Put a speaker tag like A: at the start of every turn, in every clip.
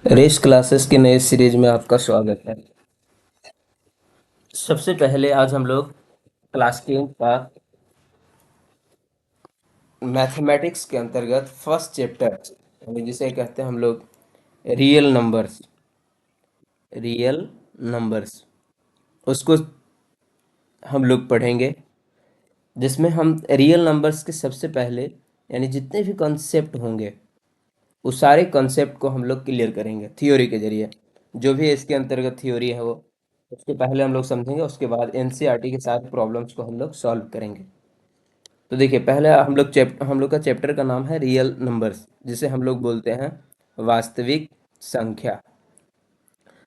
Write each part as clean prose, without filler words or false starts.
A: Race classes के नए series में आपका स्वागत है। सबसे पहले आज हम लोग क्लास 10 का मैथमेटिक्स के अंतर्गत फर्स्ट चैप्टर यानी जिसे कहते हैं हम लोग रियल नंबर्स रियल नंबर्स उसको हम लोग पढ़ेंगे, जिसमें हम रियल नंबर्स के सबसे पहले यानी जितने भी कॉन्सेप्ट होंगे उस सारे कॉन्सेप्ट को हम लोग क्लियर करेंगे थ्योरी के जरिए। जो भी इसके अंतर्गत थ्योरी है वो उसके पहले हम लोग समझेंगे, उसके बाद एनसीईआरटी के साथ प्रॉब्लम्स को हम लोग सॉल्व करेंगे। तो देखिए, पहले हम लोग का चैप्टर का नाम है रियल नंबर्स, जिसे हम लोग बोलते हैं वास्तविक संख्या,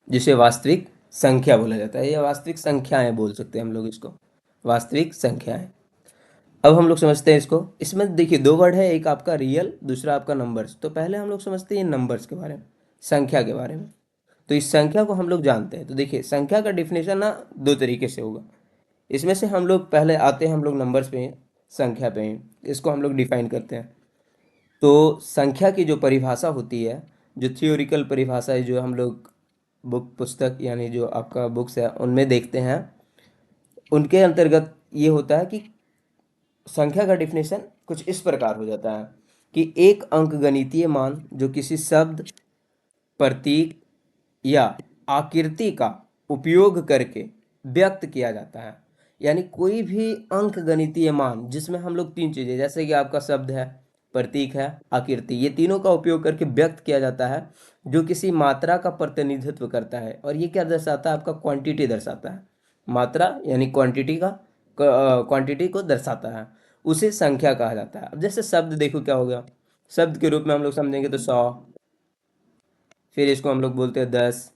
A: जिसे वास्तविक संख्या बोला जाता है या वास्तविक संख्याएं बोल सकते हैं हम लोग इसको, वास्तविक संख्याएं। अब हम लोग समझते हैं इसको। इसमें देखिए दो वर्ड है, एक आपका रियल, दूसरा आपका नंबर्स। तो पहले हम लोग समझते हैं नंबर्स के बारे में, संख्या के बारे में। तो इस संख्या को हम लोग जानते हैं। तो देखिए, संख्या का डिफिनेशन ना दो तरीके से होगा। इसमें से हम लोग पहले आते हैं हम लोग नंबर्स पे, संख्या पे। इसको हम लोग डिफाइन करते हैं। तो संख्या की जो परिभाषा होती है, जो थियोरिकल परिभाषा है, जो हम लोग बुक पुस्तक यानी जो आपका बुक्स है उनमें देखते हैं, उनके अंतर्गत ये होता है कि संख्या का डिफिनेशन कुछ इस प्रकार हो जाता है कि एक अंक गणितीय मान जो किसी शब्द, प्रतीक या आकृति का उपयोग करके व्यक्त किया जाता है। यानी कोई भी अंक गणितीय मान जिसमें हम लोग तीन चीजें, जैसे कि आपका शब्द है, प्रतीक है, आकृति, ये तीनों का उपयोग करके व्यक्त किया जाता है, जो किसी मात्रा का प्रतिनिधित्व करता है। और ये क्या दर्शाता है? आपका क्वांटिटी दर्शाता है। मात्रा यानी क्वांटिटी को दर्शाता है, उसे संख्या कहा जाता है। अब जैसे शब्द देखो क्या हो गया, शब्द के रूप में हम लोग समझेंगे तो 100, फिर इसको हम लोग बोलते हैं 10,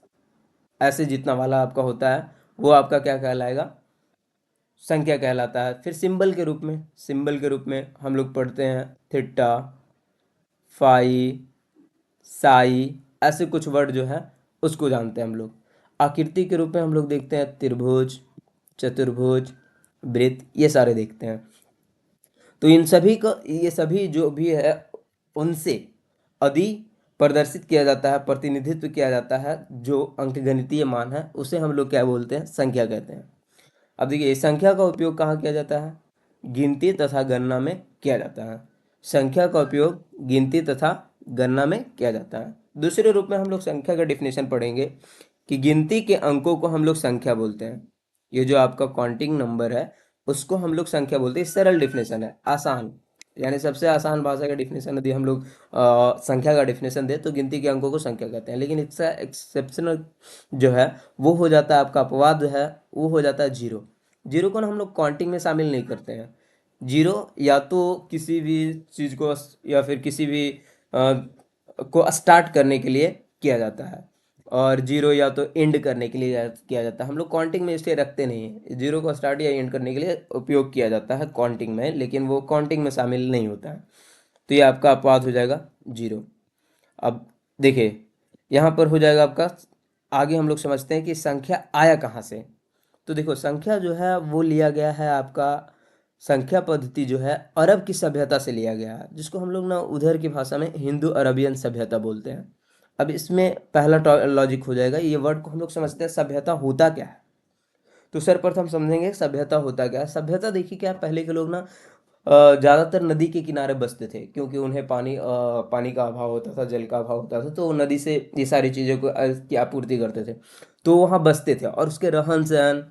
A: ऐसे जितना वाला आपका होता है वो आपका क्या कहलाएगा? संख्या कहलाता है। फिर सिंबल के रूप में हम लोग पढ़ते हैं थीटा, फाई, साई, ऐसे कुछ वर्ड जो है उसको जानते हैं हम लोग। आकृति के रूप में हम लोग देखते हैं त्रिभुज, चतुर्भुज, वृत्त, ये सारे देखते हैं। तो इन सभी को, ये सभी जो भी है उनसे यदि प्रदर्शित किया जाता है, प्रतिनिधित्व किया जाता है, जो अंकगणितीय मान है उसे हम लोग क्या बोलते हैं? संख्या कहते हैं। अब देखिए, इस संख्या का उपयोग कहाँ किया जाता है? गिनती तथा गणना में किया जाता है। संख्या का उपयोग गिनती तथा गणना में किया जाता है। दूसरे रूप में हम लोग संख्या का डिफिनेशन पढ़ेंगे कि गिनती के अंकों को हम लोग संख्या बोलते हैं। ये जो आपका काउंटिंग नंबर है उसको हम लोग संख्या बोलते हैं। सरल डिफिनेशन है, आसान, यानी सबसे आसान भाषा का डिफिनेशन यदि हम लोग संख्या का डिफिनेशन दे तो गिनती के अंकों को संख्या कहते हैं। लेकिन इसका एक्सेप्शनल जो है वो हो जाता है, आपका अपवाद जो है वो हो जाता है जीरो। जीरो को ना हम लोग काउंटिंग में शामिल नहीं करते हैं। जीरो या तो किसी भी चीज़ को या फिर किसी भी को स्टार्ट करने के लिए किया जाता है, और जीरो या तो एंड करने के लिए किया जाता है। हम लोग काउंटिंग में इसलिए रखते नहीं है। जीरो को स्टार्ट या एंड करने के लिए उपयोग किया जाता है काउंटिंग में, लेकिन वो काउंटिंग में शामिल नहीं होता है। तो ये आपका अपवाद हो जाएगा जीरो। अब देखिए, यहाँ पर हो जाएगा आपका। आगे हम लोग समझते हैं कि संख्या आया कहाँ से। तो देखो, संख्या जो है वो लिया गया है आपका, संख्या पद्धति जो है अरब की सभ्यता से लिया गया है, जिसको हम लोग ना उधर की भाषा में हिंदू अरबियन सभ्यता बोलते हैं। अब इसमें पहला लॉजिक हो जाएगा, ये वर्ड को हम लोग समझते हैं सभ्यता होता क्या है। तो सर्वप्रथम समझेंगे सभ्यता होता क्या है। सभ्यता देखिए क्या, पहले के लोग ना ज़्यादातर नदी के किनारे बसते थे, क्योंकि उन्हें पानी का अभाव होता था, जल का अभाव होता था, तो वो नदी से ये सारी चीज़ों को की आपूर्ति करते थे। तो वहाँ बसते थे, और उसके रहन सहन,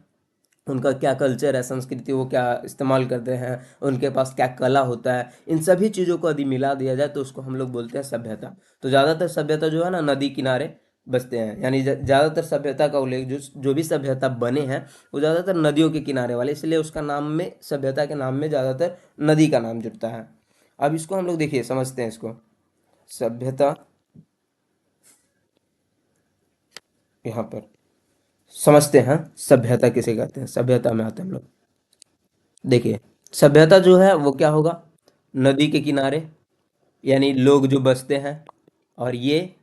A: उनका क्या कल्चर है, संस्कृति, वो क्या इस्तेमाल करते हैं, उनके पास क्या कला होता है, इन सभी चीज़ों को यदि मिला दिया जाए तो उसको हम लोग बोलते हैं सभ्यता। तो ज़्यादातर सभ्यता जो है ना नदी किनारे बसते हैं, यानी ज़्यादातर सभ्यता का उल्लेख, जो जो भी सभ्यता बने हैं वो ज़्यादातर नदियों के किनारे वाले, इसलिए उसका नाम में, सभ्यता के नाम में ज़्यादातर नदी का नाम जुड़ता है। अब इसको हम लोग देखिए समझते हैं इसको, सभ्यता, यहाँ पर समझते हैं सभ्यता किसे कहते हैं। सभ्यता में आते हैं हम लोग। देखिए, सभ्यता जो है वो क्या होगा? नदी के किनारे, यानी लोग जो बसते हैं, और ये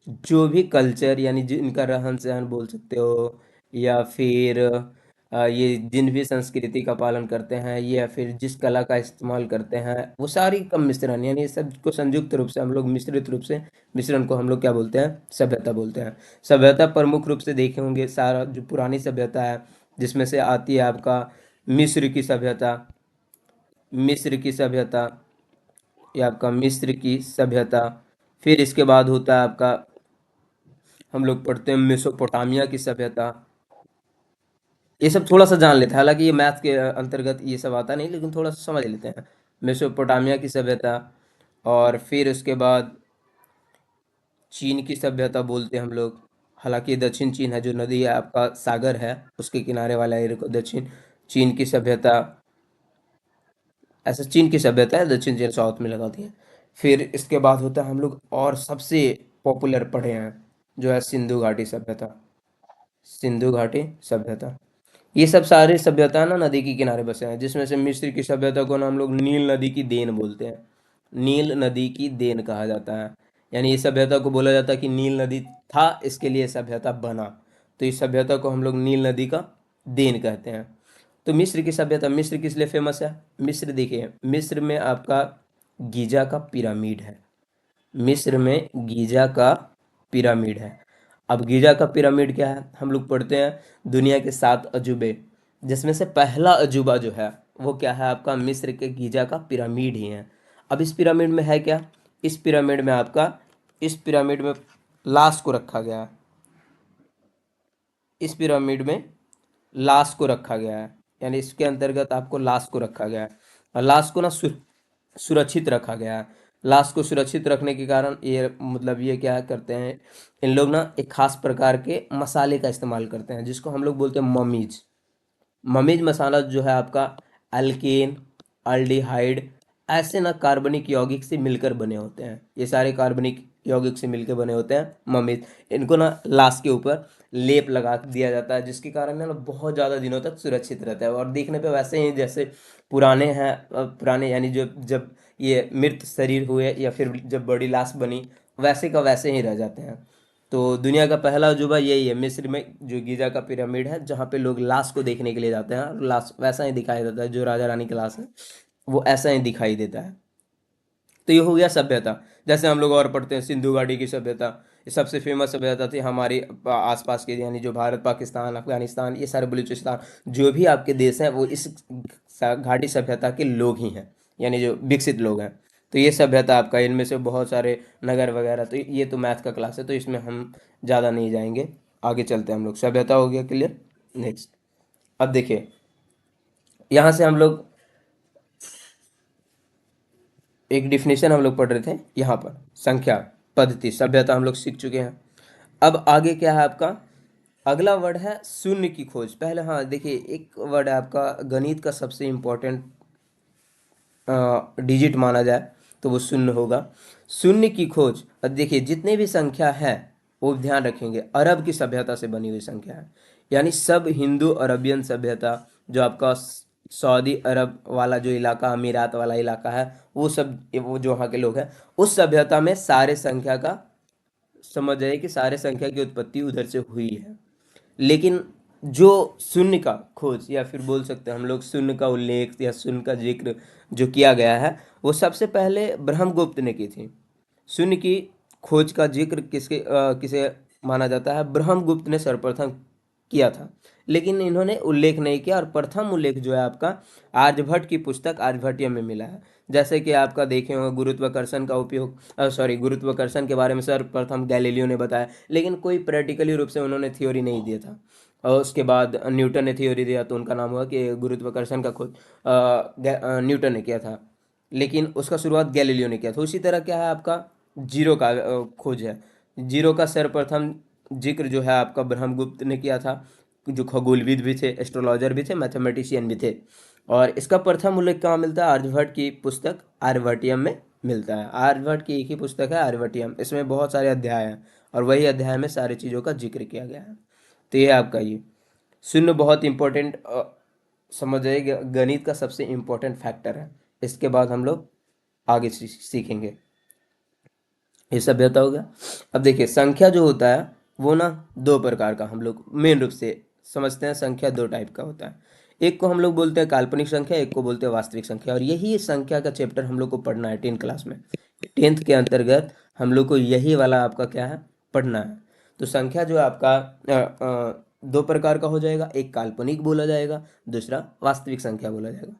A: जो भी कल्चर यानी जिनका रहन सहन बोल सकते हो, या फिर ये जिन भी संस्कृति का पालन करते हैं या फिर जिस कला का इस्तेमाल करते हैं वो सारी का मिश्रण, यानी ये सब को संयुक्त रूप से हम लोग मिश्रित रूप से मिश्रण को हम लोग क्या बोलते हैं, सभ्यता बोलते हैं। सभ्यता प्रमुख रूप से देखे होंगे सारा जो पुरानी सभ्यता है, जिसमें से आती है आपका मिस्र की सभ्यता, मिस्र की सभ्यता, ये आपका मिस्र की सभ्यता। फिर इसके बाद होता है आपका, हम लोग पढ़ते हैं मेसोपोटामिया की सभ्यता। ये सब थोड़ा सा जान लेते हैं, हालांकि ये मैथ के अंतर्गत ये सब आता नहीं, लेकिन थोड़ा सा समझ लेते हैं। मेसोपोटामिया की सभ्यता, और फिर उसके बाद चीन की सभ्यता बोलते हैं हम लोग। हालांकि ये दक्षिण चीन है, जो नदी है आपका सागर है उसके किनारे वाला एरिया को दक्षिण चीन की सभ्यता, ऐसा चीन की सभ्यता है, दक्षिण चीन साउथ में लगाती है। फिर इसके बाद होता है हम लोग और सबसे पॉपुलर पढ़े हैं, जो है सिंधु घाटी सभ्यता, सिंधु घाटी सभ्यता। ये सब सारे सभ्यता ना नदी के किनारे बसे हैं, जिसमें से मिस्र की सभ्यता को ना हम लोग नील नदी की देन बोलते हैं, नील नदी की देन कहा जाता है। यानी इस सभ्यता को बोला जाता है कि नील नदी था, इसके लिए सभ्यता बना, तो इस सभ्यता को हम लोग नील नदी का देन कहते हैं। तो मिस्र की सभ्यता, मिस्र किस लिए फेमस है? मिस्र देखिए, मिस्र में आपका गीजा का पिरामिड है, मिस्र में गीजा का पिरामिड है। अब गीजा का पिरामिड क्या है? हम लोग पढ़ते हैं दुनिया के 7 अजूबे, जिसमें से पहला अजूबा जो है वो क्या है आपका, मिस्र के गीजा का पिरामिड ही है। अब इस पिरामिड में है क्या? इस पिरामिड में आपका, इस पिरामिड में लाश को रखा गया है, इस पिरामिड में लाश को रखा गया है, यानी इसके अंतर्गत आपको लाश को रखा गया है। और लाश को ना सुरक्षित रखा गया है। लाश को सुरक्षित रखने के कारण ये मतलब ये क्या करते हैं, इन लोग ना एक खास प्रकार के मसाले का इस्तेमाल करते हैं, जिसको हम लोग बोलते हैं ममीज। ममीज मसाला जो है आपका अल्केन, अल्डिहाइड, ऐसे ना कार्बनिक यौगिक से मिलकर बने होते हैं। ये सारे कार्बनिक यौगिक से मिलकर बने होते हैं ममीज। इनको ना लाश के ऊपर लेप लगा दिया जाता है, जिसके कारण ना बहुत ज़्यादा दिनों तक सुरक्षित रहता है, और देखने पे वैसे ही जैसे पुराने हैं, पुराने यानी जो जब ये मृत शरीर हुए या फिर जब बड़ी लाश बनी, वैसे का वैसे ही रह जाते हैं। तो दुनिया का पहला अजूबा यही है, मिस्र में जो गीजा का पिरामिड है, जहाँ पे लोग लाश को देखने के लिए जाते हैं, और लाश वैसा ही दिखाई देता है, जो राजा रानी की लाश है वो ऐसा ही दिखाई देता है। तो ये हो गया सभ्यता। जैसे हम लोग और पढ़ते हैं सिंधु घाटी की सभ्यता, ये सबसे फेमस सभ्यता थी हमारी आसपास के, यानी जो भारत, पाकिस्तान, अफगानिस्तान, ये सारे बलूचिस्तान, जो भी आपके देश हैं वो इस घाटी सभ्यता के लोग ही हैं, यानी जो विकसित लोग हैं। तो ये सभ्यता आपका, इनमें से बहुत सारे नगर वगैरह, तो ये तो मैथ का क्लास है तो इसमें हम ज़्यादा नहीं जाएंगे। आगे चलते हैं हम लोग, सभ्यता हो गया क्लियर। नेक्स्ट, अब देखिए, यहाँ से हम लोग एक डिफिनेशन हम लोग पढ़ रहे थे, यहाँ पर संख्या पद्धति सभ्यता हम लोग सीख चुके हैं। अब आगे क्या है आपका, अगला वर्ड है शून्य की खोज। पहले हाँ देखिए, एक वर्ड है आपका गणित का सबसे इम्पोर्टेंट डिजिट माना जाए तो वो शून्य होगा। शून्य की खोज, अब देखिए जितने भी संख्या है वो ध्यान रखेंगे अरब की सभ्यता से बनी हुई संख्या है, यानी सब हिंदू अरबियन सभ्यता, जो आपका सऊदी अरब वाला जो इलाका, अमीरात वाला इलाका है, वो सब वो जो वहाँ के लोग हैं, उस सभ्यता में सारे संख्या का, समझ जाइए कि सारे संख्या की उत्पत्ति उधर से हुई है। लेकिन जो शून्य का खोज, या फिर बोल सकते हैं हम लोग शून्य का उल्लेख या शून्य का जिक्र जो किया गया है, वो सबसे पहले ब्रह्मगुप्त ने की थी। शून्य की खोज का जिक्र किसे माना जाता है? ब्रह्मगुप्त ने सर्वप्रथम किया था, लेकिन इन्होंने उल्लेख नहीं किया, और प्रथम उल्लेख जो है आपका आर्यभट्ट की पुस्तक आर्यभट्टियम में मिला है। जैसे कि आपका देखे होंगे गुरुत्वाकर्षण का उपयोग, सॉरी, गुरुत्वाकर्षण के बारे में सर्वप्रथम गैलीलियो ने बताया, लेकिन कोई प्रैक्टिकली रूप से उन्होंने थ्योरी नहीं दिया था। और उसके बाद न्यूटन ने थ्योरी दिया, तो उनका नाम हुआ कि गुरुत्वाकर्षण का खोज न्यूटन ने किया था, लेकिन उसका शुरुआत गैलीलियो ने किया था। उसी तरह क्या है आपका जीरो का खोज है, जीरो का सर्वप्रथम जिक्र जो है आपका ब्रह्मगुप्त ने किया था, जो खगोलविद भी थे, एस्ट्रोलॉजर भी थे, मैथमेटिशियन भी थे। और इसका प्रथम उल्लेख कहाँ मिलता है? आर्यभट्ट की पुस्तक आर्यभट्टियम में मिलता है। आर्यभट्ट की एक ही पुस्तक है आर्यभट्टियम, इसमें बहुत सारे अध्याय हैं, और वही अध्याय में सारी चीज़ों का जिक्र किया गया है। तो ये आपका ये शून्य बहुत इंपॉर्टेंट, समझ जाइए गणित का सबसे इम्पोर्टेंट फैक्टर है। इसके बाद हम लोग आगे सीखेंगे। ये सभ्यता हो गया। अब देखिए संख्या जो होता है वो ना दो प्रकार का हम लोग मेन रूप से समझते हैं संख्या दो टाइप का होता है। एक को हम लोग बोलते हैं काल्पनिक संख्या, एक को बोलते हैं वास्तविक संख्या। और यही संख्या का चैप्टर हम लोग को पढ़ना है 10th क्लास में। 10th के अंतर्गत हम लोग को यही वाला आपका क्या है, पढ़ना है। तो संख्या जो आपका दो प्रकार का हो जाएगा, एक काल्पनिक बोला जाएगा, दूसरा वास्तविक संख्या बोला जाएगा।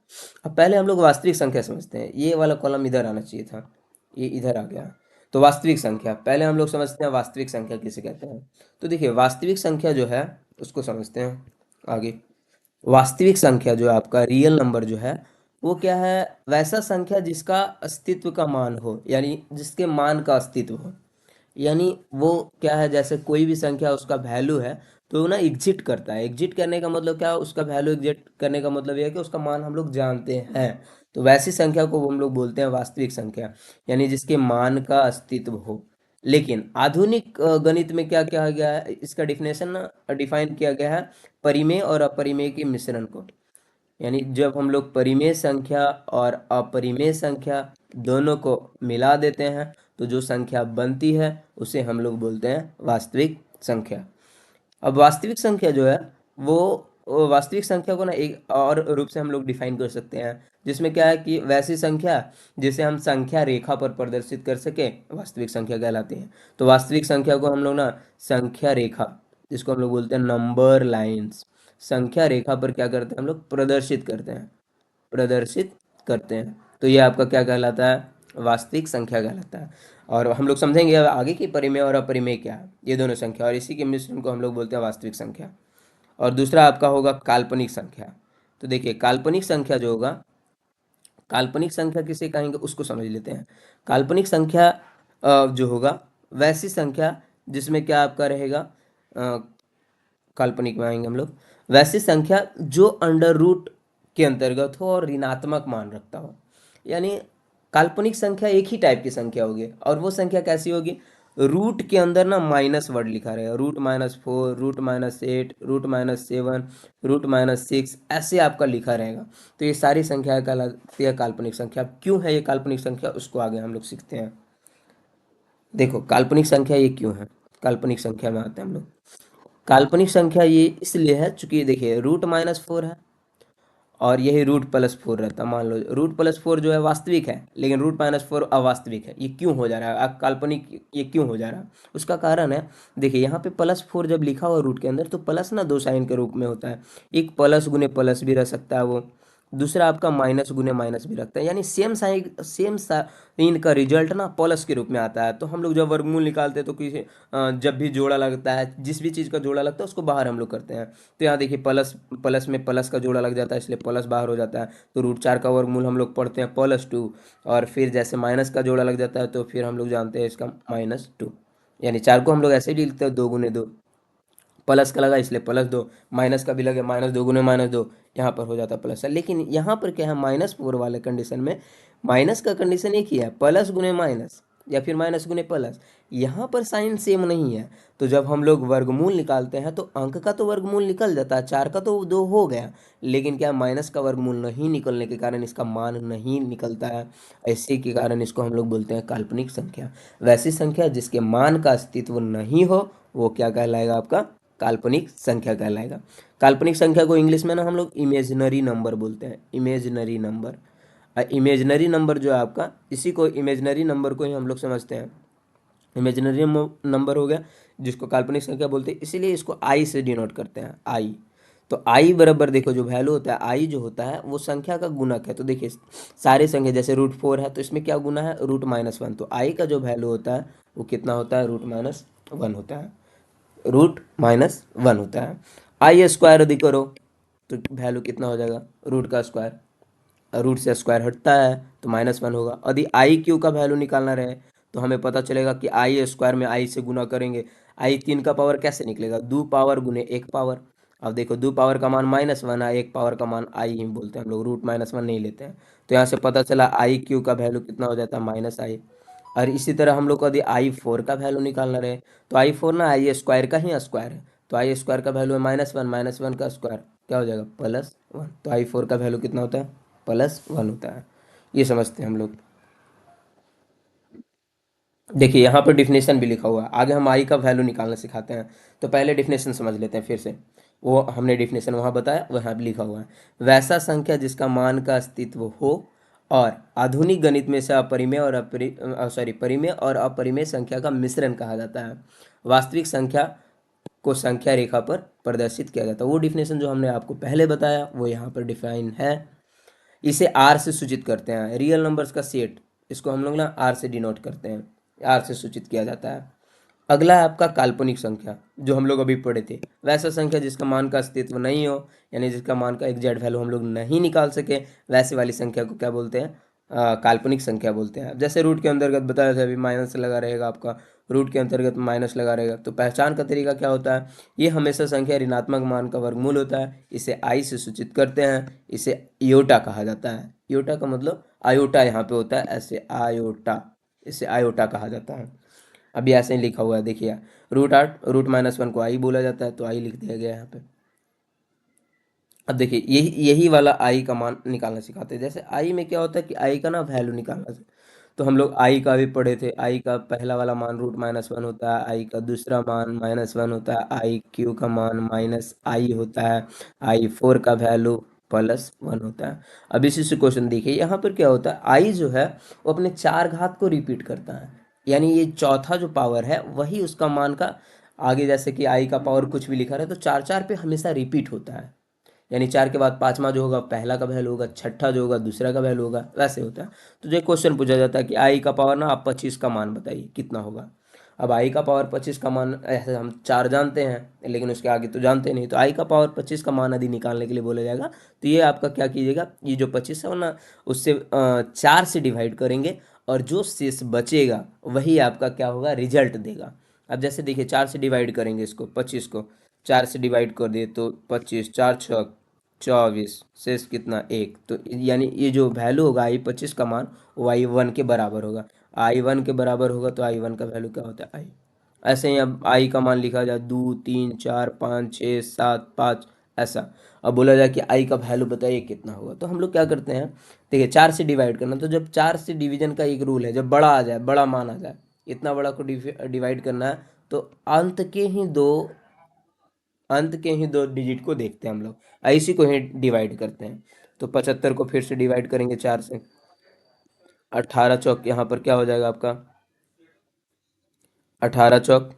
A: अब पहले हम लोग वास्तविक संख्या समझते हैं। ये वाला कॉलम इधर आना चाहिए था, ये इधर आ गया। तो वास्तविक संख्या पहले हम लोग समझते हैं, वास्तविक संख्या किसे कहते हैं। तो देखिए वास्तविक संख्या जो है उसको समझते हैं आगे। वास्तविक संख्या जो है आपका रियल नंबर जो है, वो क्या है, वैसा संख्या जिसका अस्तित्व का मान हो, यानी जिसके मान का अस्तित्व हो। यानी वो क्या है, जैसे कोई भी संख्या उसका वैल्यू है तो वो ना एग्जिट करता है। एग्जिट करने का मतलब क्या है, उसका वैल्यू एग्जिट करने का मतलब यह है कि उसका मान हम लोग जानते हैं। तो वैसी संख्या को हम लोग बोलते हैं वास्तविक संख्या, यानी जिसके मान का अस्तित्व हो। लेकिन आधुनिक गणित में क्या कहा गया है, इसका डिफिनेशन ना डिफाइन किया गया है परिमेय और अपरिमेय के मिश्रण को। यानी जब हम लोग परिमेय संख्या और अपरिमेय संख्या दोनों को मिला देते हैं तो जो संख्या बनती है उसे हम लोग बोलते हैं वास्तविक संख्या। अब वास्तविक संख्या जो है वो वास्तविक संख्या को ना एक और रूप से हम लोग डिफाइन कर सकते हैं, जिसमें क्या है कि वैसी संख्या जिसे हम संख्या रेखा पर प्रदर्शित कर सके वास्तविक संख्या कहलाती है। तो वास्तविक संख्या को हम लोग ना संख्या रेखा, जिसको हम लोग बोलते हैं नंबर लाइंस, संख्या रेखा पर क्या करते हैं हम लोग, प्रदर्शित करते हैं, प्रदर्शित करते हैं। तो ये आपका क्या कहलाता है, वास्तविक संख्या कहलाता है। और हम लोग समझेंगे अब आगे की परिमेय और अपरिमेय क्या है, ये दोनों संख्या और इसी के मिश्रण को हम लोग बोलते हैं वास्तविक संख्या। और दूसरा आपका होगा काल्पनिक संख्या। तो देखिए काल्पनिक संख्या जो होगा, काल्पनिक संख्या किसे कहेंगे उसको समझ लेते हैं। काल्पनिक संख्या जो होगा वैसी संख्या जिसमें क्या आपका रहेगा, काल्पनिक में आएंगे हम लोग, वैसी संख्या जो अंडर रूट के अंतर्गत हो और ऋणात्मक मान रखता हो। यानी काल्पनिक संख्या एक ही टाइप की संख्या होगी, और वो संख्या कैसी होगी, रूट के अंदर ना माइनस वर्ड लिखा रहेगा, रूट-4, रूट-8, रूट-7, रूट-6, ऐसे आपका लिखा रहेगा। तो ये सारी संख्या कहलाती है काल्पनिक संख्या। अब क्यों है ये काल्पनिक संख्या, उसको आगे हम लोग सीखते हैं। देखो काल्पनिक संख्या ये क्यों है, काल्पनिक संख्या में आते हैं हम लोग। काल्पनिक संख्या ये इसलिए है चूंकि देखिए रूट-4 है और यही रूट+4 रहता है। मान लो रूट+4 जो है वास्तविक है, लेकिन रूट-4 अवास्तविक है। ये क्यों हो जा रहा है, काल्पनिक ये क्यों हो जा रहा है, उसका कारण है, देखिए यहाँ पे +4 जब लिखा हुआ रूट के अंदर तो प्लस ना दो साइन के रूप में होता है। एक प्लस गुने प्लस भी रह सकता है वो, दूसरा आपका माइनस गुने माइनस भी रखता है। यानी सेम साइन का रिजल्ट ना प्लस के रूप में आता है। तो हम लोग जब वर्गमूल निकालते हैं तो किसी जब भी जोड़ा लगता है, जिस भी चीज़ का जोड़ा लगता है उसको बाहर हम लोग करते हैं। तो यहाँ देखिए प्लस प्लस में प्लस का जोड़ा लग जाता है, इसलिए प्लस बाहर हो जाता है। तो रूट 4 का वर्गमूल हम लोग पढ़ते हैं +2, और फिर जैसे माइनस का जोड़ा लग जाता है तो फिर हम लोग जानते हैं इसका -2। यानी 4 को हम लोग ऐसे भी लिखते हैं 2 × 2, प्लस का लगा इसलिए +2, माइनस का भी लगे -2 × -2, यहाँ पर हो जाता है प्लस। लेकिन यहाँ पर क्या है, -4 वाले कंडीशन में माइनस का कंडीशन एक ही है, प्लस गुने माइनस या फिर माइनस गुने प्लस। यहाँ पर साइन सेम नहीं है। तो जब हम लोग वर्गमूल निकालते हैं तो अंक का तो वर्गमूल निकल जाता है, 4 का तो 2 हो गया, लेकिन क्या माइनस का वर्गमूल नहीं निकलने के कारण इसका मान नहीं निकलता है। इसी के कारण इसको हम लोग बोलते हैं काल्पनिक संख्या। वैसी संख्या जिसके मान का अस्तित्व नहीं हो वो क्या कहलाएगा, आपका काल्पनिक संख्या कहलाएगा। काल्पनिक संख्या को इंग्लिश में ना हम लोग इमेजिनरी नंबर बोलते हैं, इमेजिनरी नंबर। इमेजिनरी नंबर जो है आपका, इसी को इमेजिनरी नंबर को ही हम लोग समझते हैं। इमेजिनरी नंबर हो गया जिसको काल्पनिक संख्या बोलते हैं, इसीलिए इसको आई से डिनोट करते हैं, आई। तो आई बराबर देखो जो वैल्यू होता है, आई जो होता है वो संख्या का गुणक है। तो देखिए सारे संख्या जैसे रूट 4 है तो इसमें क्या गुना है, रूट-1। तो आई का जो वैल्यू होता है वो कितना होता है, रूट-1 होता है, रूट-1 होता है। आई स्क्वायर यदि करो तो वैल्यू कितना हो जाएगा, रूट का स्क्वायर, रूट से स्क्वायर हटता है तो -1 होगा। यदि आई क्यू का वैल्यू निकालना रहे तो हमें पता चलेगा कि आई स्क्वायर में आई से गुना करेंगे, आई 3 का पावर कैसे निकलेगा, 2 पावर गुने 1 पावर। अब देखो 2 पावर का मान -1 है, 1 पावर का मान आई ही बोलते हैं हम लोग, रूट-1 नहीं लेते हैं। तो यहाँ से पता चला आई क्यू का वैल्यू कितना हो जाता है, -आई। और इसी तरह हम लोग को यदि आई 4 का वैल्यू निकालना रहे तो आई 4 ना आई स्क्वायर का ही स्क्वायर है। तो आई स्क्वायर का वैल्यू है -1, -1 का स्क्वायर क्या हो जाएगा, +1। तो आई 4 का वैल्यू कितना होता है, +1 होता है। ये समझते हैं हम लोग। देखिए यहाँ पर डिफिनेशन भी लिखा हुआ है, आगे हम आई का वैल्यू निकालना सिखाते हैं। तो पहले डिफिनेशन समझ लेते हैं फिर से। वो हमने डेफिनेशन वहाँ बताया, वहाँ भी लिखा हुआ है। वैसा संख्या जिसका मान का अस्तित्व हो और आधुनिक गणित में से अपरिमेय और परिमेय और अपरिमेय संख्या का मिश्रण कहा जाता है। वास्तविक संख्या को संख्या रेखा पर प्रदर्शित किया जाता है। वो डिफिनेशन जो हमने आपको पहले बताया वो यहाँ पर डिफाइन है। इसे आर से सूचित करते हैं, रियल नंबर्स का सेट, इसको हम लोग ना आर से डिनोट करते हैं, आर से सूचित किया जाता है। अगला है आपका काल्पनिक संख्या, जो हम लोग अभी पढ़े थे। वैसा संख्या जिसका मान का अस्तित्व नहीं हो, यानी जिसका मान का एग्जैक्ट वैल्यू हम लोग नहीं निकाल सके, वैसे वाली संख्या को क्या बोलते हैं? काल्पनिक संख्या बोलते हैं। जैसे रूट के अंतर्गत बताया था अभी, माइनस लगा रहेगा आपका, रूट के अंतर्गत माइनस लगा रहेगा। तो पहचान का तरीका क्या होता है? ये हमेशा संख्या ऋणात्मक मान का वर्गमूल होता है, इसे आई से सूचित करते हैं, इसे इयोटा कहा जाता है। इयोटा का मतलब आयोटा यहाँ पे होता है, ऐसे आयोटा, इसे आयोटा कहा जाता है। अभी ऐसे ही लिखा हुआ है, देखिए रूट -1 को आई बोला जाता है, तो आई लिख दिया गया है यहाँ पे। अब देखिए यही यही वाला आई का मान निकालना सिखाते हैं। जैसे आई में क्या होता है कि आई का ना वैल्यू निकालना, तो हम लोग आई का भी पढ़े थे। आई का पहला वाला मान रूट -1 होता है, आई का दूसरा मान -1 होता है, आई क्यू का मान माइनस आई होता है, आई फोर का वैल्यू +1 होता है। अब इसी से क्वेश्चन देखिए, यहाँ पर क्या होता है, आई जो है वो अपने चार घात को रिपीट करता है, यानी ये चौथा जो पावर है वही उसका मान का आगे, जैसे कि आई का पावर कुछ भी लिखा रहे तो चार चार पे हमेशा रिपीट होता है, यानी चार के बाद पांचवा जो होगा पहला का वैल्यू होगा, छठा जो होगा दूसरा का वैल्यू होगा, वैसे होता है। तो जो क्वेश्चन पूछा जाता है कि आई का पावर ना आप 25 का मान बताइए कितना होगा। अब आई का पावर 25 का मान, ऐसे हम चार जानते हैं लेकिन उसके आगे तो जानते नहीं, तो आई का पावर 25 का मान यदि निकालने के लिए बोला जाएगा तो ये आपका क्या कीजिएगा, ये जो 25 है ना उससे चार से डिवाइड करेंगे और जो शेष बचेगा वही आपका क्या होगा, रिजल्ट देगा। अब जैसे देखिए चार से डिवाइड करेंगे इसको, 25 को चार से डिवाइड कर दिए तो 25, चार छः 24, शेष कितना एक, तो यानी ये जो वैल्यू होगा आई 25 का मान वो आई 1 के बराबर होगा। आई 1 के बराबर होगा तो आई 1 का वैल्यू क्या होता है, आई। ऐसे ही अब आई का मान लिखा जाए 2 3 4 5 6 7 5, ऐसा। अब बोला जाए कि आई का वैल्यू बताइए कितना होगा, तो हम लोग क्या करते हैं, देखिए चार से डिवाइड करना, तो जब चार से डिवीजन का एक रूल है, जब बड़ा आ जाए, बड़ा मान आ जाए, इतना बड़ा को डिवाइड करना है, तो अंत के ही दो अंत के ही दो डिजिट को देखते हैं हम लोग, इसी को ही डिवाइड करते हैं। तो 75 को फिर से डिवाइड करेंगे चार से, 18 चौक यहाँ पर क्या हो जाएगा आपका, 18 चौक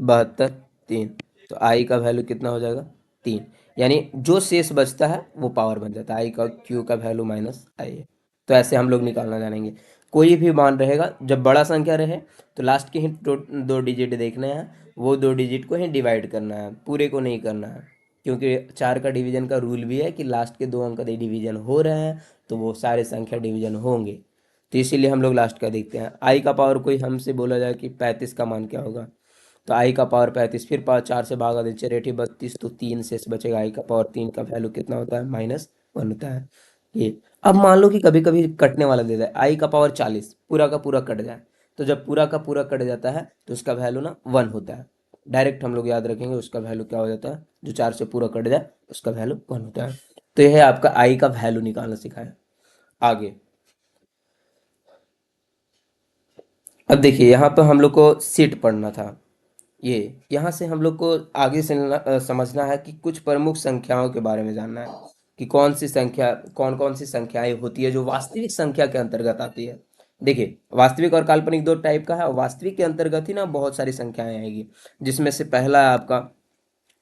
A: 72, 3। तो आई का वैल्यू कितना हो जाएगा, 3। यानी जो शेष बचता है वो पावर बन जाता है, आई का क्यू का वैल्यू माइनस आई है। तो ऐसे हम लोग निकालना जानेंगे। कोई भी मान रहेगा जब बड़ा संख्या रहे तो लास्ट के ही दो डिजिट देखने हैं, वो दो डिजिट को ही डिवाइड करना है, पूरे को नहीं करना है, क्योंकि चार का डिवीजन का रूल भी है कि लास्ट के दो अंक यदि डिवीजन हो रहे हैं तो वो सारे संख्या डिवीजन होंगे। तो इसीलिए हम लोग लास्ट का देखते हैं। आई का पावर कोई हमसे बोला जाए कि 35 का मान क्या होगा, तो आई का पावर 35, फिर पावर चार से भागा दे, 4×8 = 32, तो 3 शेष बचेगा। आई का पावर 3 का वैल्यू कितना होता है, -1 होता है ये। अब मान लो कि कभी कभी कटने वाला दे जाए, आई का पावर 40 पूरा का पूरा कट जाए, तो जब पूरा का पूरा कट जाता है तो उसका वैल्यू ना 1 होता है। डायरेक्ट हम लोग याद रखेंगे उसका वैल्यू क्या हो जाता है, जो चार से पूरा कट जाए उसका वैल्यू 1 होता है। तो यह है आपका आई का वैल्यू निकालना सिखाया। आगे अब देखिए यहाँ पर हम लोग को सीट पढ़ना था। ये यहाँ से हम लोग को आगे से समझना है कि कुछ प्रमुख संख्याओं के बारे में जानना है कि कौन कौन सी संख्याएं होती है जो वास्तविक संख्या के अंतर्गत आती है। देखिए वास्तविक और काल्पनिक दो टाइप का है, और वास्तविक के अंतर्गत ही ना बहुत सारी संख्याएं आएगी, जिसमें से पहला है आपका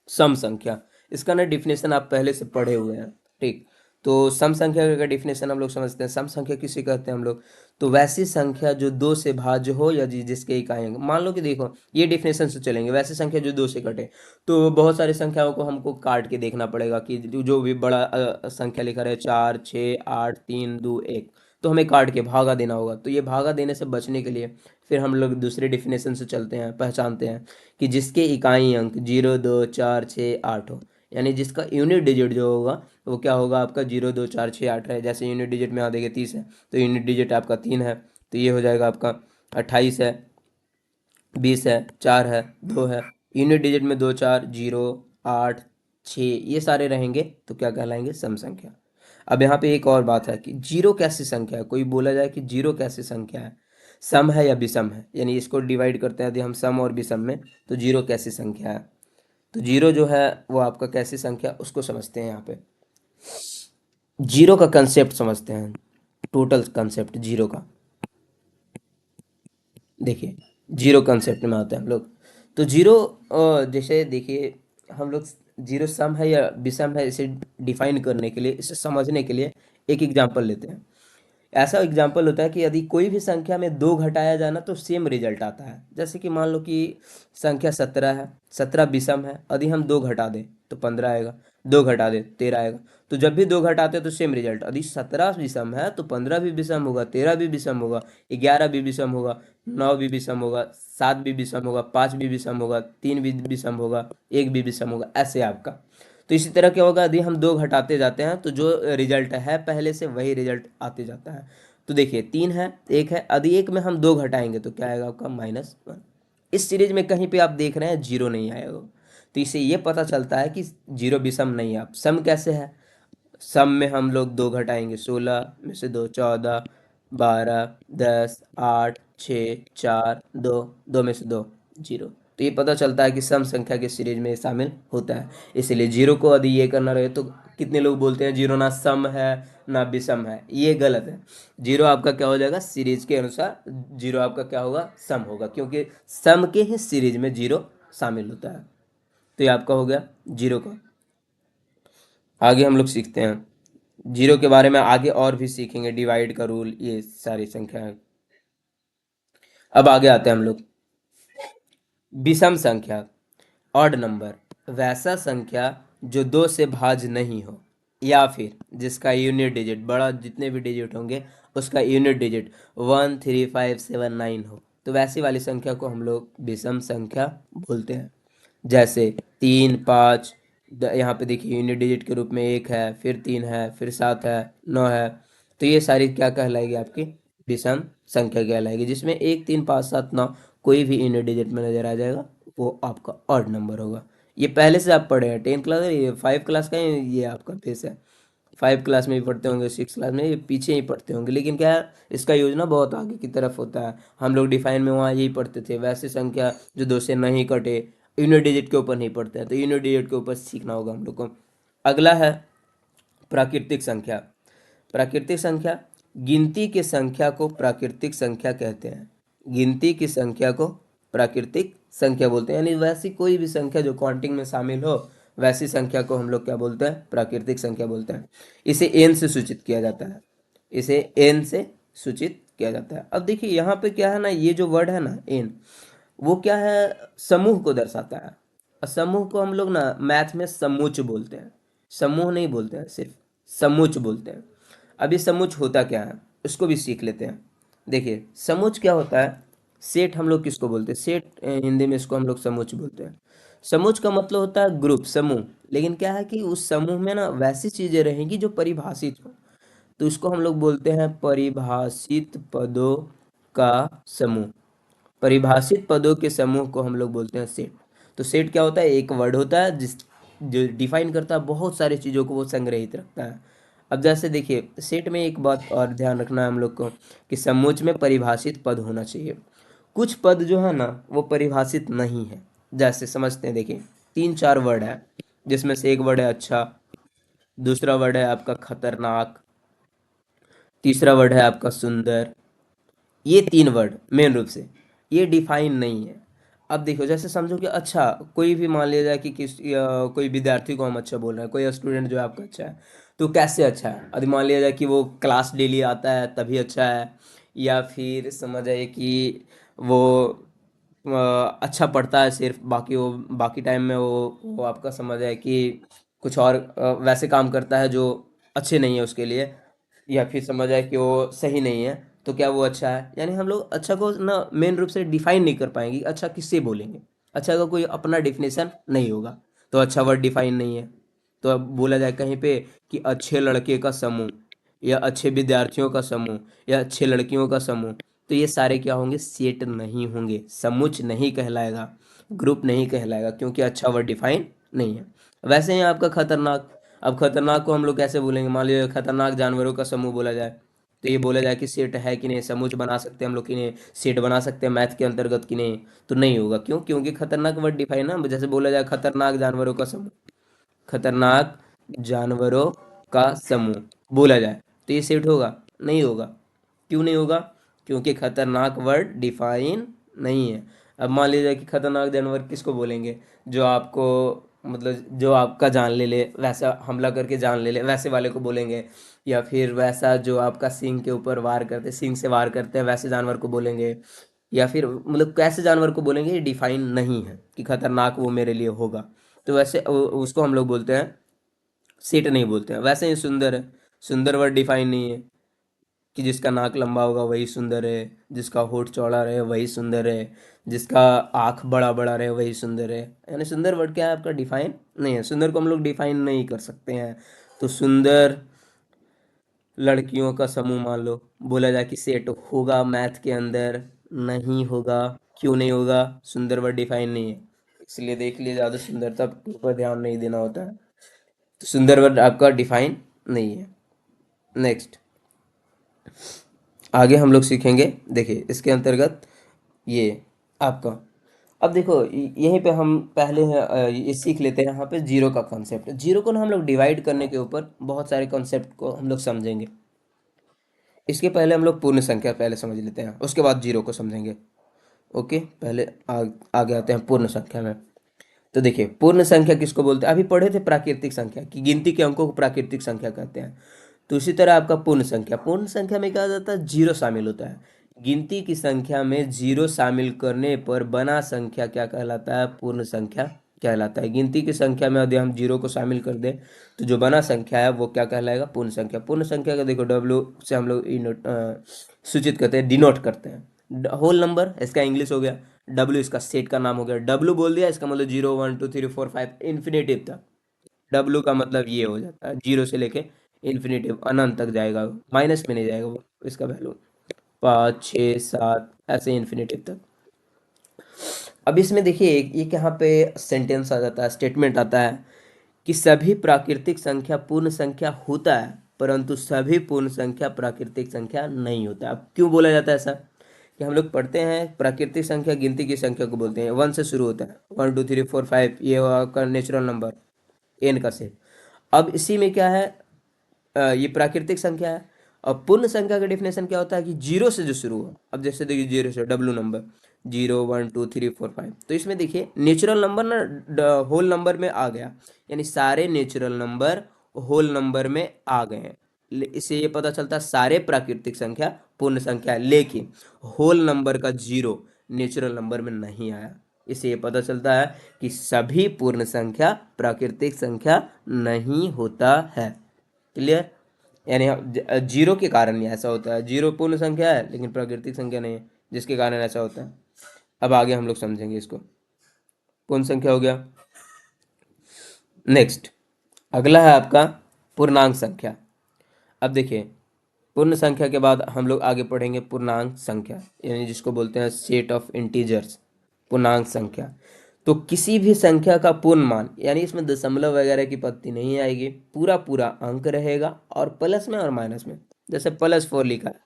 A: सम संख्या। इसका ना डिफिनेशन आप पहले से पढ़े हुए हैं, ठीक। तो सम संख्या का डिफिनेशन हम लोग समझते हैं। सम संख्या किसे कहते हैं हम लोग, तो वैसी संख्या जो दो से भाज्य हो या जिसके इकाई अंक, मान लो कि देखो ये डिफिनेशन से चलेंगे, वैसी संख्या जो दो से कटे, तो बहुत सारी संख्याओं को हमको काट के देखना पड़ेगा कि जो भी बड़ा संख्या लिखा रहे 4 6 8 3 2 1, तो हमें काट के भागा देना होगा। तो ये भागा देने से बचने के लिए फिर हम लोग दूसरे डिफिनेशन से चलते हैं, पहचानते हैं कि जिसके इकाई अंक 0 2 4 6 8 हो, यानी जिसका यूनिट डिजिट जो होगा वो क्या होगा आपका 0 2 4 6 8 है। जैसे यूनिट डिजिट में यहाँ देखिए 30 है, तो यूनिट डिजिट आपका 3 है, तो ये हो जाएगा आपका 28 है, 20 है, 4 है, 2 है। यूनिट डिजिट में 2 4 0 8 6 ये सारे रहेंगे तो क्या कहलाएंगे, सम संख्या। अब यहाँ पे एक और बात है कि जीरो कैसी संख्या है, कोई बोला जाए कि जीरो कैसी संख्या है, सम है या विषम है, यानी इसको डिवाइड करते हैं यदि हम सम और विषम में, तो जीरो कैसी संख्या है। तो जीरो जो है वो आपका कैसी संख्या, उसको समझते हैं यहाँ पे। जीरो का कंसेप्ट समझते हैं, टोटल कंसेप्ट जीरो का। देखिए, जीरो कंसेप्ट में आते हैं हम लोग। तो जीरो जैसे देखिए, हम लोग जीरो सम है या विषम है, इसे डिफाइन करने के लिए, इसे समझने के लिए एक एग्जांपल लेते हैं। ऐसा एग्जाम्पल होता है कि यदि कोई भी संख्या में दो घटाया जाए ना तो सेम रिजल्ट आता है। जैसे कि मान लो कि संख्या 17 है, 17 विषम है, यदि हम दो घटा दें तो 15 आएगा, दो घटा दें 13 आएगा। तो जब भी दो घटाते हैं तो सेम रिजल्ट, यदि 17 विषम है तो 15 भी विषम होगा, 13 भी विषम होगा, 11 भी विषम होगा, 9 भी विषम होगा, 7 भी विषम होगा, 5 भी विषम होगा, 3 भी विषम होगा, एक भी विषम होगा, ऐसे आपका। तो इसी तरह क्या होगा, यदि हम दो घटाते जाते हैं तो जो रिजल्ट है पहले से वही रिजल्ट आते जाता है। तो देखिए, तीन है, एक है, यदि एक में हम दो घटाएंगे तो क्या आएगा आपका -1। इस सीरीज में कहीं पे आप देख रहे हैं जीरो नहीं आएगा। तो इससे ये पता चलता है कि जीरो विषम नहीं है। आप सम कैसे है, सम में हम लोग दो घटाएंगे, 16 में से दो 14, 12, 10, 8, 6, 4, दो, दो में से दो जीरो। तो ये पता चलता है कि सम संख्या के सीरीज में शामिल होता है। इसलिए जीरो को यदि ये करना रहे तो कितने लोग बोलते हैं जीरो ना सम है ना विषम है, ये गलत है। जीरो आपका क्या हो जाएगा, सीरीज के अनुसार जीरो आपका क्या होगा, सम होगा, क्योंकि सम के ही सीरीज में जीरो शामिल होता है। तो ये आपका हो गया जीरो का। आगे हम लोग सीखते हैं जीरो के बारे में, आगे और भी सीखेंगे, डिवाइड का रूल, ये सारी संख्याएं। अब आगे आते हैं हम लोग, विषम संख्या, ऑड नंबर, वैसा संख्या जो दो से भाज्य नहीं हो या फिर जिसका यूनिट डिजिट, बड़ा जितने भी डिजिट होंगे उसका यूनिट डिजिट 1 3 5 7 9 हो, तो वैसी वाली संख्या को हम लोग विषम संख्या बोलते हैं। जैसे 3 5, यहाँ पे देखिए यूनिट डिजिट के रूप में एक है, फिर 3 है, फिर 7 है, 9 है। तो ये सारी क्या कहलाएगी आपकी, विषम संख्या कहलाएगी, जिसमें 1 3 5 7 9 कोई भी यूनिट डिजिट में नजर आ जाएगा, वो आपका ऑड नंबर होगा। ये पहले से आप पढ़े हैं 10th क्लास, ये 5 क्लास का ये आपका बेस है। 5 क्लास में भी पढ़ते होंगे, 6 क्लास में, ये पीछे ही पढ़ते होंगे, लेकिन क्या है, इसका योजना बहुत आगे की तरफ होता है। हम लोग डिफाइन में वहाँ यही पढ़ते थे, वैसे संख्या जो दो से नहीं कटे, यूनिट डिजिट के ऊपर नहीं पढ़ते हैं, तो यूनिट डिजिट के ऊपर सीखना होगा हम लोग को। अगला है प्राकृतिक संख्या। प्राकृतिक संख्या, गिनती की संख्या को प्राकृतिक संख्या कहते हैं। गिनती की संख्या को प्राकृतिक संख्या बोलते हैं, यानी वैसी कोई भी संख्या जो काउंटिंग में शामिल हो, वैसी संख्या को हम लोग क्या बोलते हैं, प्राकृतिक संख्या बोलते हैं। इसे एन से सूचित किया जाता है, इसे एन से सूचित किया जाता है। अब देखिए यहाँ पे क्या है ना, ये जो वर्ड है ना एन, वो क्या है, समूह को दर्शाता है। और समूह को हम लोग ना मैथ में समुच्च बोलते हैं, समूह नहीं बोलते हैं, सिर्फ समुच्च बोलते हैं। अब ये समुच्च होता क्या है, उसको भी सीख लेते हैं। देखिए समुच्च क्या होता है, सेट हम लोग किसको बोलते हैं, सेट हिंदी में इसको हम लोग समुच्च बोलते हैं। समुच्च का मतलब होता है ग्रुप, समूह। लेकिन क्या है कि उस समूह में ना वैसी चीजें रहेंगी जो परिभाषित हो, तो इसको हम लोग बोलते हैं परिभाषित पदों का समूह। परिभाषित पदों के समूह को हम लोग बोलते हैं सेट। तो सेट क्या होता है, एक वर्ड होता है जिस जो डिफाइन करता है बहुत सारी चीज़ों को, वो संग्रहित रखता है। अब जैसे देखिए सेट में एक बात और ध्यान रखना है हम लोग को, कि समूह में परिभाषित पद होना चाहिए। कुछ पद जो है ना वो परिभाषित नहीं है। जैसे समझते हैं, देखिए 3 4 वर्ड है, जिसमें से एक वर्ड है अच्छा, दूसरा वर्ड है आपका खतरनाक, तीसरा वर्ड है आपका सुंदर। ये 3 वर्ड मेन रूप से ये डिफाइन नहीं है। अब देखो जैसे समझो कि अच्छा, कोई भी मान लिया जाए कि कोई विद्यार्थी को हम अच्छा बोल रहे हैं, कोई स्टूडेंट जो है आपका अच्छा है, तो कैसे अच्छा है, यदि मान लिया जाए कि वो क्लास डेली आता है तभी अच्छा है, या फिर समझ आए कि वो अच्छा पढ़ता है सिर्फ, बाकी वो बाकी टाइम में वो आपका समझ आए कि कुछ और वैसे काम करता है जो अच्छे नहीं है उसके लिए, या फिर समझ आए कि वो सही नहीं है, तो क्या वो अच्छा है। यानी हम लोग अच्छा को ना मेन रूप से डिफाइन नहीं कर पाएंगे कि अच्छा किससे बोलेंगे। अच्छा का कोई अपना डिफिनेशन नहीं होगा, तो अच्छा वर्ड डिफाइन नहीं है। तो अब बोला जाए कहीं पे कि अच्छे लड़के का समूह, या अच्छे विद्यार्थियों का समूह, या अच्छे लड़कियों का समूह, तो ये सारे क्या होंगे, सेट नहीं होंगे, समुच्च नहीं कहलाएगा, ग्रुप नहीं कहलाएगा, क्योंकि अच्छा वर्ड डिफाइन नहीं है। वैसे ही आपका खतरनाक, अब खतरनाक को हम लोग कैसे बोलेंगे, मान लीजिए खतरनाक जानवरों का समूह बोला जाए, तो ये बोला जाए कि सेट है कि नहीं, समूह बना सकते हैं हम लोग कि नहीं, सेट बना सकते हैं मैथ के अंतर्गत कि नहीं, तो नहीं होगा। क्यों? क्योंकि खतरनाक वर्ड डिफाइन ना, जैसे बोला जाए खतरनाक जानवरों का समूह, खतरनाक जानवरों का समूह बोला जाए, तो ये सेट होगा? नहीं होगा। क्यों नहीं होगा? क्योंकि खतरनाक वर्ड डिफाइन नहीं है। अब मान लीजिए कि खतरनाक जानवर किसको बोलेंगे? जो आपको, मतलब जो आपका जान ले ले, वैसा हमला करके जान ले ले, वैसे वाले को बोलेंगे। या फिर वैसा जो आपका सिंह के ऊपर वार करते, सिंह से वार करते हैं, वैसे जानवर को बोलेंगे। या फिर मतलब कैसे जानवर को बोलेंगे, ये डिफाइन नहीं है कि खतरनाक वो मेरे लिए होगा। तो वैसे उसको हम लोग बोलते हैं, सेट नहीं बोलते हैं। वैसे ही सुंदर है, सुंदर वर्ड डिफाइन नहीं है कि जिसका नाक लंबा होगा वही सुंदर है, जिसका होठ चौड़ा रहे वही सुंदर है, जिसका आँख बड़ा बड़ा रहे वही सुंदर है। यानी सुंदर वर्ड क्या है आपका? डिफाइन नहीं है। सुंदर को हम लोग डिफाइन नहीं कर सकते हैं। तो सुंदर लड़कियों का समूह मान लो, बोला जाए कि सेट होगा मैथ के अंदर? नहीं होगा। क्यों नहीं होगा? सुंदर वर्ड डिफाइन नहीं है। इसलिए देख लिए, ज़्यादा सुंदरता के ऊपर ध्यान नहीं देना होता है। तो सुंदर वर्ड आपका डिफाइन नहीं है। नेक्स्ट, आगे हम लोग सीखेंगे। देखिए इसके अंतर्गत ये आपका, अब देखो यहीं पे हम पहले ये सीख लेते हैं। यहाँ पे जीरो का कॉन्सेप्ट, जीरो को ना हम लोग डिवाइड करने के ऊपर बहुत सारे कॉन्सेप्ट को हम लोग समझेंगे। इसके पहले हम लोग पूर्ण संख्या पहले समझ लेते हैं, उसके बाद जीरो को समझेंगे। ओके, पहले आगे आते हैं पूर्ण संख्या में। तो देखिए पूर्ण संख्या किसको बोलते हैं? अभी पढ़े थे प्राकृतिक संख्या की, गिनती के अंकों को प्राकृतिक संख्या कहते हैं। तो उसी तरह आपका पूर्ण संख्या, पूर्ण संख्या में क्या जाता है? जीरो शामिल होता है। गिनती की संख्या में जीरो शामिल करने पर बना संख्या क्या कहलाता है? पूर्ण संख्या कहलाता है। गिनती की संख्या में यदि हम जीरो को शामिल कर दें तो जो बना संख्या है वो क्या कहलाएगा? पूर्ण संख्या। पूर्ण संख्या का देखो डब्ल्यू से हम लोग सूचित करते हैं, डिनोट करते हैं। होल नंबर इसका इंग्लिश हो गया, डब्ल्यू इसका सेट का नाम हो गया। डब्ल्यू बोल दिया, इसका मतलब 0 1 2 3 4 5 इन्फिनेटिव तक। डब्ल्यू का मतलब ये हो जाता है, जीरो से लेके इन्फिनेटिव अनंत तक जाएगा, माइनस में नहीं जाएगा वो, इसका वैल्यू 5 6 7 ऐसे इन्फिनेटिव तक। अब इसमें देखिए एक यहाँ पे सेंटेंस आ जाता है, स्टेटमेंट आता है कि सभी प्राकृतिक संख्या पूर्ण संख्या होता है, परंतु सभी पूर्ण संख्या प्राकृतिक संख्या नहीं होता है। अब क्यों बोला जाता है ऐसा? कि हम लोग पढ़ते हैं प्राकृतिक संख्या गिनती की संख्या को बोलते हैं, 1 से शुरू होता है, 1 2 3 4 5, ये आपका नेचुरल नंबर एन का सेट। अब इसी में क्या है, ये प्राकृतिक संख्या है। अब पूर्ण संख्या का डेफिनेशन क्या होता है? कि जीरो से जो शुरू हो। अब जैसे देखिए जीरो से डब्लू नंबर 0 1 2 3 4 5, तो इसमें देखिए नेचुरल नंबर ना होल नंबर में आ गया, यानी सारे नेचुरल नंबर होल नंबर में आ गए हैं। इससे ये पता चलता है सारे प्राकृतिक संख्या पूर्ण संख्या है, लेकिन होल नंबर का जीरो नेचुरल नंबर में नहीं आया। इससे ये पता चलता है कि सभी पूर्ण संख्या प्राकृतिक संख्या नहीं होता है। क्लियर? यानी जीरो के कारण ही ऐसा होता है, जीरो पूर्ण संख्या है लेकिन प्राकृतिक संख्या नहीं है, जिसके कारण ऐसा होता है। अब आगे हम लोग समझेंगे इसको। पूर्ण संख्या हो गया। नेक्स्ट, अगला है आपका पूर्णांक संख्या। अब देखिए पूर्ण संख्या के बाद हम लोग आगे पढ़ेंगे पूर्णांक संख्या, यानी जिसको बोलते हैं सेट ऑफ इंटीजर्स, पूर्णांक संख्या। तो किसी भी संख्या का पूर्ण मान, यानी इसमें दशमलव वगैरह की पत्ती नहीं आएगी, पूरा पूरा अंक रहेगा और प्लस में और माइनस में। जैसे +4 लिखा है,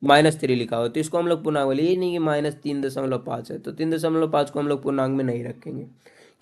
A: -3 लिखा हो, तो इसको हम लोग पूर्णांक बोले। ये नहीं कि -3.5 है तो 3.5 को हम लोग पूर्णांक में नहीं रखेंगे।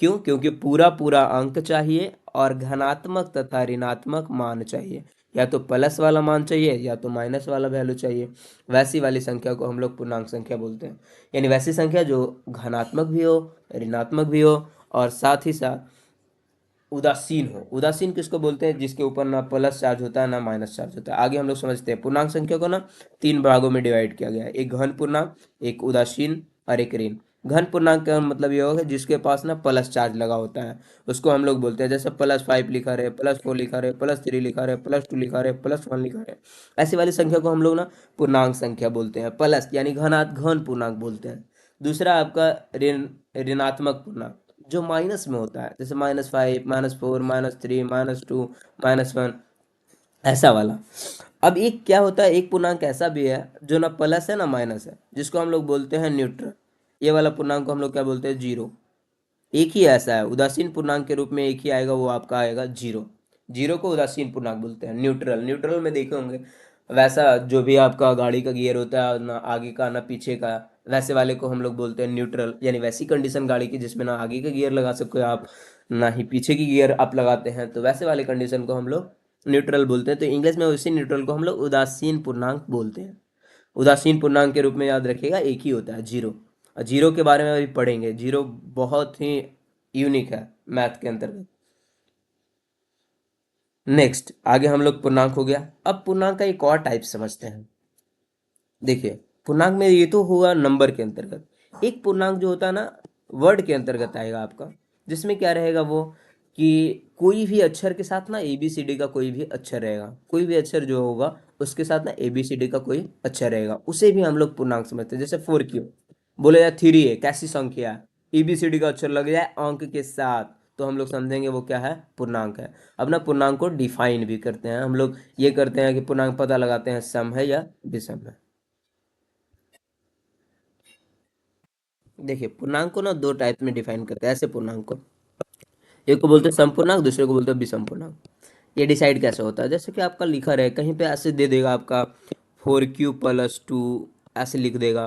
A: क्यों? क्योंकि पूरा पूरा अंक चाहिए और धनात्मक तथा ऋणात्मक मान चाहिए, या तो प्लस वाला मान चाहिए या तो माइनस वाला वैल्यू चाहिए। वैसी वाली संख्या को हम लोग पूर्णांक संख्या बोलते हैं। यानी वैसी संख्या जो धनात्मक भी हो, ऋणात्मक भी हो, और साथ ही साथ उदासीन हो। उदासीन किसको बोलते हैं? जिसके ऊपर ना प्लस चार्ज होता है ना माइनस चार्ज होता है। आगे हम लोग समझते हैं। पूर्णांक संख्या को ना 3 भागों में डिवाइड किया गया है, एक घन पूर्णांक, एक उदासीन और एक ऋण। घन पूर्णांक का मतलब ये होगा जिसके पास ना प्लस चार्ज लगा होता है, उसको हम लोग बोलते हैं। जैसे +5 लिखा रहे, +4 लिखा रहे, +3 लिखा रहे, +2 लिखा रहे, +1 लिखा रहे, ऐसी वाली संख्या को हम लोग ना पूर्णांक संख्या बोलते हैं। प्लस यानी घन पूर्णांक बोलते हैं। दूसरा आपका ऋण, ऋणात्मक पूर्णांक जो माइनस में होता है, जैसे -5, -4, -3, -2, -1, ऐसा वाला। अब एक क्या होता है, एक पूर्णांक ऐसा भी है जो ना प्लस है ना माइनस है, जिसको हम लोग बोलते हैं न्यूट्रल। ये वाला पूर्णांक को हम लोग क्या बोलते हैं? जीरो। एक ही ऐसा है, उदासीन पूर्णांक के रूप में एक ही आएगा, वो आपका आएगा जीरो। जीरो को उदासीन पूर्णांक बोलते हैं। न्यूट्रल, न्यूट्रल में देखे होंगे वैसा जो भी आपका गाड़ी का गियर होता है, ना आगे का ना पीछे का, वैसे वाले को हम लोग बोलते हैं न्यूट्रल। यानी वैसी कंडीशन गाड़ी की जिसमें ना आगे का गियर लगा सको आप, ना ही पीछे की गियर आप लगाते हैं, तो वैसे वाले कंडीशन को हम लोग न्यूट्रल बोलते हैं। तो इंग्लिश में उसी न्यूट्रल को हम लोग उदासीन पूर्णांक बोलते हैं। उदासीन पूर्णांक के रूप में याद रखिएगा एक ही होता है, जीरो। और जीरो के बारे में अभी पढ़ेंगे। जीरो बहुत ही यूनिक है मैथ के अंतर्गत। नेक्स्ट आगे हम लोग पूर्णांक हो गया। अब पूर्णांक का एक और टाइप समझते हैं। देखिए, पूर्णांक में ये तो हुआ नंबर के अंतर्गत। एक पूर्णांक जो होता है ना, वर्ड के अंतर्गत आएगा आपका, जिसमें क्या रहेगा वो, कि कोई भी अक्षर के साथ ना ABCD का कोई भी अक्षर रहेगा। कोई भी अक्षर जो होगा उसके साथ ना ABCD का कोई अक्षर रहेगा, उसे भी हम लोग पूर्णांक समझते हैं। जैसे 4 क्यू बोले या 3 है, कैसी संख्या है, ABCD का अक्षर लग जाए अंक के साथ, तो हम लोग समझेंगे वो क्या है, पूर्णांक है। अब ना पूर्णांक को डिफाइन भी करते हैं हम लोग। ये करते हैं कि पूर्णांक पता लगाते हैं सम है या विषम है। देखिए, पूर्णांक को ना दो टाइप में डिफाइन करते हैं ऐसे पूर्णांक को। एक को बोलते हैं सम पूर्णांक, दूसरे को बोलते हैं विषम पूर्णांक। ये डिसाइड कैसे होता है, जैसे कि आपका लिखा रहे कहीं पे, ऐसे दे देगा आपका 4Q+2, ऐसे लिख देगा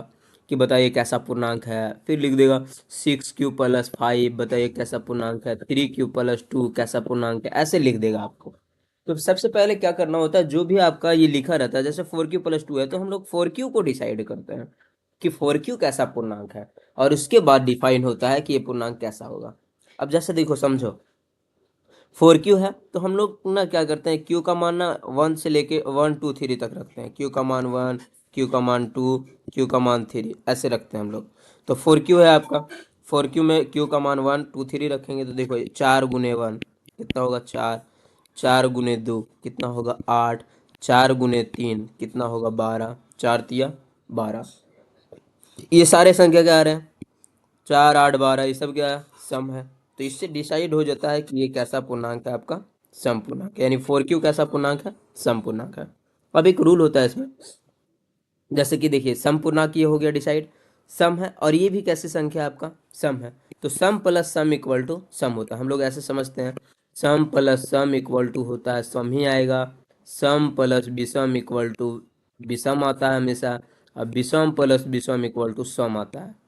A: कि बताइए कैसा पूर्णांक है। फिर लिख देगा 6Q+5, बताइए कैसा पूर्णांक है। 3Q+2 कैसा पूर्णांक है, ऐसे लिख देगा आपको। तो सबसे पहले क्या करना होता है, जो भी आपका ये लिखा रहता है, जैसे 4Q+2 है तो हम लोग 4Q को डिसाइड करते हैं कि 4Q कैसा पूर्णांक है, और उसके बाद डिफाइन होता है कि ये पूर्णांक कैसा होगा। अब जैसे देखो, समझो 4Q है तो हम लोग ना क्या करते हैं, Q का मान ना 1 से लेके 1 2 3 तक रखते हैं। Q का मान 1, Q का मान 2, Q का मान 3, ऐसे रखते हैं हम लोग। तो 4Q है आपका। 4Q में Q का मान 1 2 3 रखेंगे तो देखो 4 × 1 कितना होगा, 4। 4 × 2 कितना होगा, 8। 4 × 3 कितना होगा, 12। 4 × 3 = 12। ये सारे संख्या क्या आ रहे हैं, 4 8 12, ये सब क्या है, सम है। तो इससे डिसाइड हो जाता है कि ये कैसा पूर्णांक है, आपका सम पूर्णांक है। यानी 4Q कैसा पूर्णांक है, सम पूर्णांक है। अब एक रूल होता है इसमें, जैसे कि देखिए सम पूर्णांक ये हो गया डिसाइड, सम है, और ये भी कैसी संख्या है, आपका सम है। तो सम plus sum equal to some होता है, हम लोग ऐसे समझते हैं। सम प्लस सम इक्वल टू होता है सम ही आएगा। सम प्लस विषम इक्वल टू विषम आता है हमेशा। अब विषम प्लस विषम इक्वल टू सम आता है।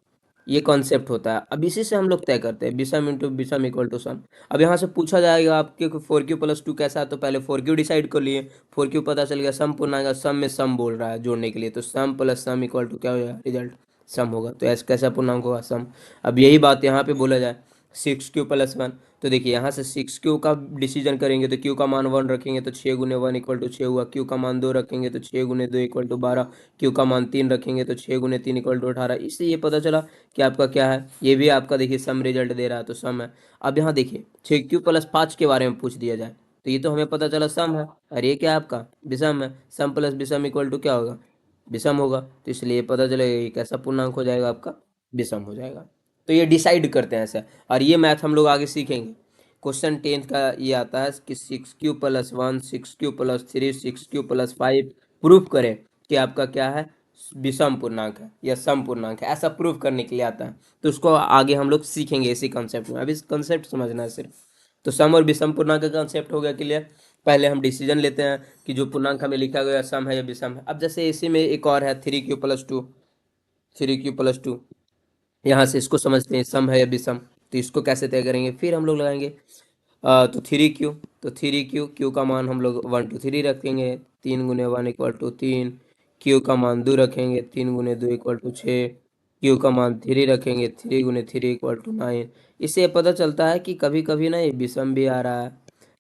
A: ये कॉन्सेप्ट होता है। अब इसी से हम लोग तय करते हैं विषम इंटू विषम इक्वल टू सम। अब यहाँ से पूछा जाएगा आपके 4Q+2 कैसा है, तो पहले 4Q डिसाइड कर लिए। 4Q पता चल गया, सम पूर्णांक, सम में सम बोल रहा है जोड़ने के लिए, तो सम प्लस सम इक्वल टू क्या हो जाएगा, रिजल्ट सम होगा। तो ऐसा कैसा पूर्णांक होगा, सम। अब यही बात यहाँ पे बोला जाए 6Q+1, तो देखिए यहाँ से 6Q का डिसीजन करेंगे तो Q का मान 1 रखेंगे तो 6 × 1 = 6 हुआ। Q का मान 2 रखेंगे तो 6 × 2 = 12। Q का मान 3 रखेंगे तो 6 × 3 = 18। इससे ये पता चला कि आपका क्या है, ये भी आपका देखिए सम रिजल्ट दे रहा है, तो सम है। अब यहाँ देखिए 6Q+5 के बारे में पूछ दिया जाए तो ये तो हमें पता चला सम है, और ये क्या है आपका विषम है। सम प्लस विषम इक्वल टू क्या होगा, विषम होगा। तो इसलिए पता चलेगा ये कैसा पूर्णांक हो जाएगा, आपका विषम हो जाएगा। तो ये डिसाइड करते हैं ऐसा। और ये मैथ हम लोग आगे सीखेंगे। क्वेश्चन 10th का ये आता है कि 6Q+1, 6Q+3, 6Q+5 प्रूफ करें कि आपका क्या है, विषम पूर्णांक है या सम पूर्णांक है, ऐसा प्रूफ करने के लिए आता है। तो उसको आगे हम लोग सीखेंगे इसी कॉन्सेप्ट में। अभी इस कॉन्सेप्ट समझना है सिर्फ। तो सम और विषम पूर्णांक का कॉन्सेप्ट हो गया क्लियर। पहले हम डिसीजन लेते हैं कि जो पूर्णांक हमें लिखा गया सम है या विषम है। अब जैसे इसी में एक और है 3Q+2। 3Q+2, यहाँ से इसको समझते हैं सम है या विषम। तो इसको कैसे तय करेंगे, फिर हम लोग लगाएंगे तो 3Q। तो 3Q, Q का मान हम लोग 1 2 3 रखेंगे। 3 × 1 = 3। Q का मान 2 रखेंगे, 3 × 2 = 6। Q का मान 3 रखेंगे, 3 × 3 = 9। इससे ये पता चलता है कि कभी कभी ना ये विषम भी आ रहा है,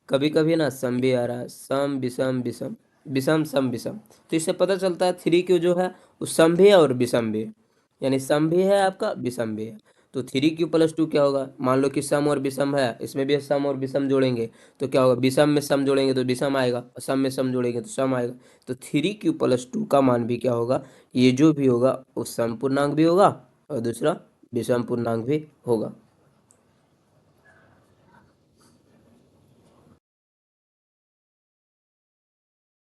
A: कभी कभी ना सम भी आ रहा है। सम विषम विषम, विषम सम विषम। तो इससे पता चलता है 3Q जो है वो सम भी है और विषम भी है। यानी सम भी है आपका, विषम भी है। तो 3Q+2 क्या होगा, मान लो कि सम और विषम है, इसमें भी सम और विषम जोड़ेंगे तो क्या होगा, विषम में सम जोड़ेंगे तो विषम आएगा, और सम में सम जोड़ेंगे तो सम आएगा। तो 3Q+2 का मान भी क्या होगा, ये जो भी होगा वो सम पूर्णांक भी होगा और दूसरा विषम पूर्णांक भी होगा।